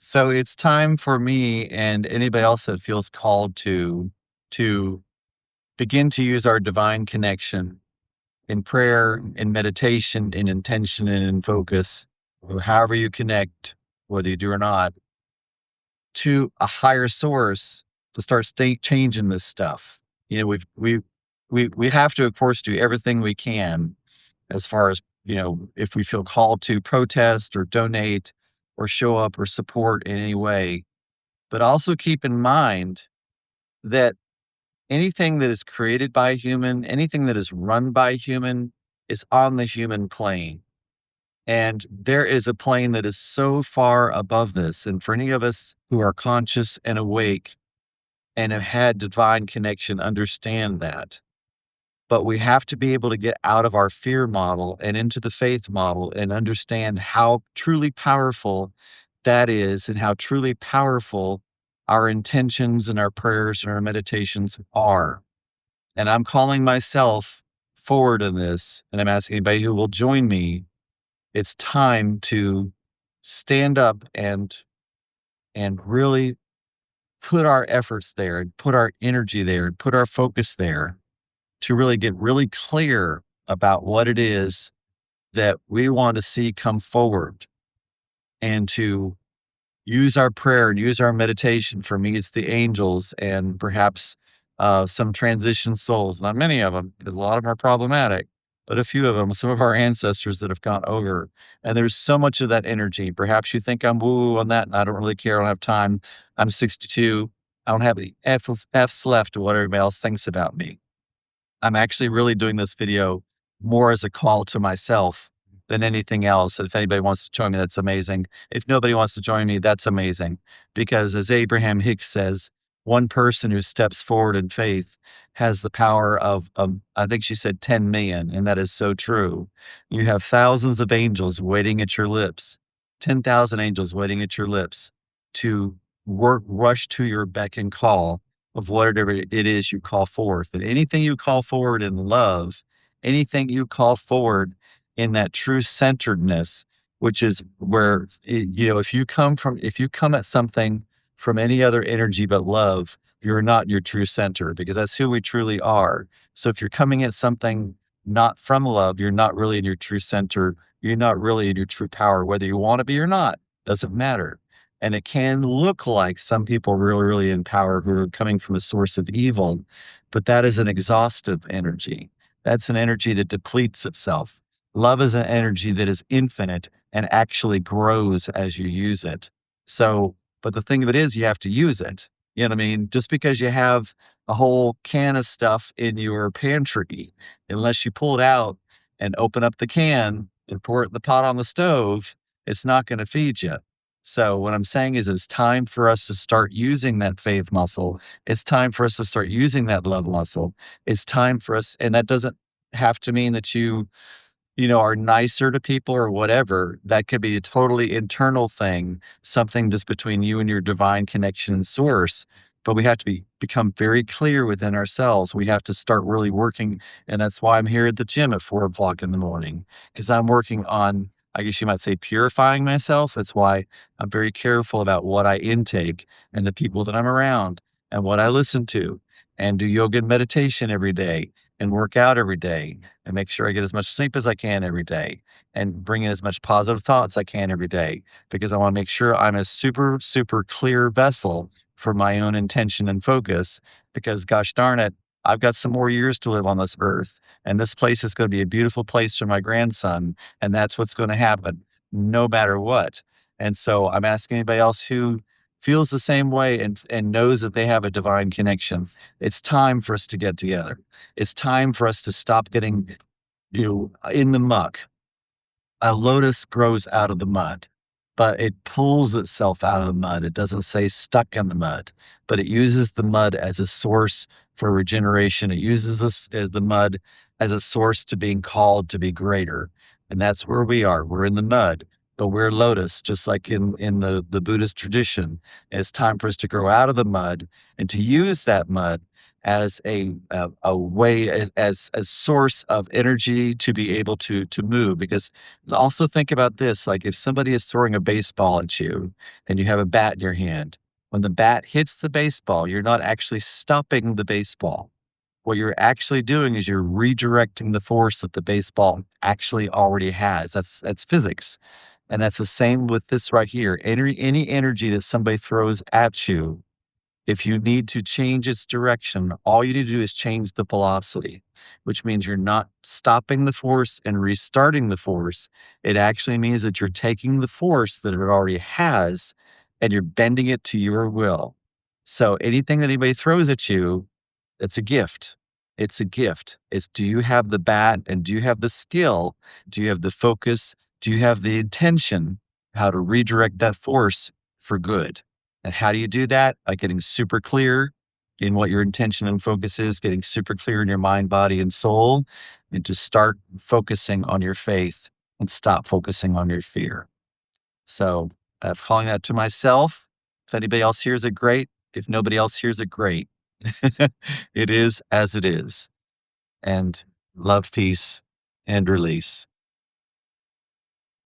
So it's time for me and anybody else that feels called to begin to use our divine connection in prayer, in meditation, in intention, and in focus, or however you connect, whether you do or not, to a higher source to start state changing this stuff. You know, we have to, of course, do everything we can as far as, if we feel called to protest or donate or show up or support in any way. But also keep in mind that anything that is created by a human, anything that is run by a human is on the human plane. And there is a plane that is so far above this. And for any of us who are conscious and awake and have had divine connection, understand that. But we have to be able to get out of our fear model and into the faith model and understand how truly powerful that is and how truly powerful our intentions and our prayers and our meditations are. And I'm calling myself forward in this, and I'm asking anybody who will join me. It's time to stand up and really put our efforts there and put our energy there and put our focus there to really get really clear about what it is that we want to see come forward and to use our prayer and use our meditation. For me, it's the angels and perhaps some transition souls. Not many of them, because a lot of them are problematic, but a few of them, some of our ancestors that have gone over. And there's so much of that energy. Perhaps you think I'm woo on that, and I don't really care. I don't have time. I'm 62. I don't have any F's left to what everybody else thinks about me. I'm actually really doing this video more as a call to myself than anything else. If anybody wants to join me, that's amazing. If nobody wants to join me, that's amazing. Because as Abraham Hicks says, one person who steps forward in faith has the power of, I think she said 10 million, and that is so true. You have thousands of angels waiting at your lips, 10,000 angels waiting at your lips to rush to your beck and call of whatever it is you call forth. And anything you call forward in love, anything you call forward in that true centeredness, which is where, if you come at something from any other energy but love, you're not your true center, because that's who we truly are. So if you're coming at something not from love, you're not really in your true center. You're not really in your true power, whether you want to be or not, doesn't matter. And it can look like some people really, really in power who are coming from a source of evil, but that is an exhaustive energy. That's an energy that depletes itself. Love is an energy that is infinite and actually grows as you use it. So, but the thing of it is, you have to use it. You know what I mean? Just because you have a whole can of stuff in your pantry, unless you pull it out and open up the can and pour it in the pot on the stove, it's not going to feed you. So what I'm saying is it's time for us to start using that faith muscle. It's time for us to start using that love muscle. It's time for us, and that doesn't have to mean that you are nicer to people or whatever. That could be a totally internal thing, something just between you and your divine connection and source. But we have to become very clear within ourselves. We have to start really working. And that's why I'm here at the gym at 4 o'clock in the morning, because I'm working on, I guess you might say, purifying myself. That's why I'm very careful about what I intake and the people that I'm around and what I listen to, and do yoga and meditation every day and work out every day and make sure I get as much sleep as I can every day and bring in as much positive thoughts I can every day, because I want to make sure I'm a super, super clear vessel for my own intention and focus, because gosh darn it, I've got some more years to live on this earth, and this place is going to be a beautiful place for my grandson. And that's what's going to happen no matter what. And so I'm asking anybody else who feels the same way and knows that they have a divine connection. It's time for us to get together. It's time for us to stop getting, in the muck. A lotus grows out of the mud, but it pulls itself out of the mud. It doesn't say stuck in the mud, but it uses the mud as a source for regeneration. It uses this as the mud as a source to being called to be greater. And that's where we are. We're in the mud, but we're lotus, just like in the Buddhist tradition. It's time for us to grow out of the mud and to use that mud as a way, as a source of energy to be able to move. Because also think about this, like if somebody is throwing a baseball at you and you have a bat in your hand, when the bat hits the baseball, you're not actually stopping the baseball. What you're actually doing is you're redirecting the force that the baseball actually already has. That's physics. And that's the same with this right here. Any energy that somebody throws at you, if you need to change its direction, all you need to do is change the velocity, which means you're not stopping the force and restarting the force. It actually means that you're taking the force that it already has and you're bending it to your will. So anything that anybody throws at you, it's a gift. It's a gift. It's, do you have the bat and do you have the skill? Do you have the focus? Do you have the intention how to redirect that force for good? And how do you do that? By getting super clear in what your intention and focus is, getting super clear in your mind, body, and soul, and to start focusing on your faith and stop focusing on your fear. So, calling that to myself. If anybody else hears it, great. If nobody else hears it, great. It is as it is. And love, peace, and release.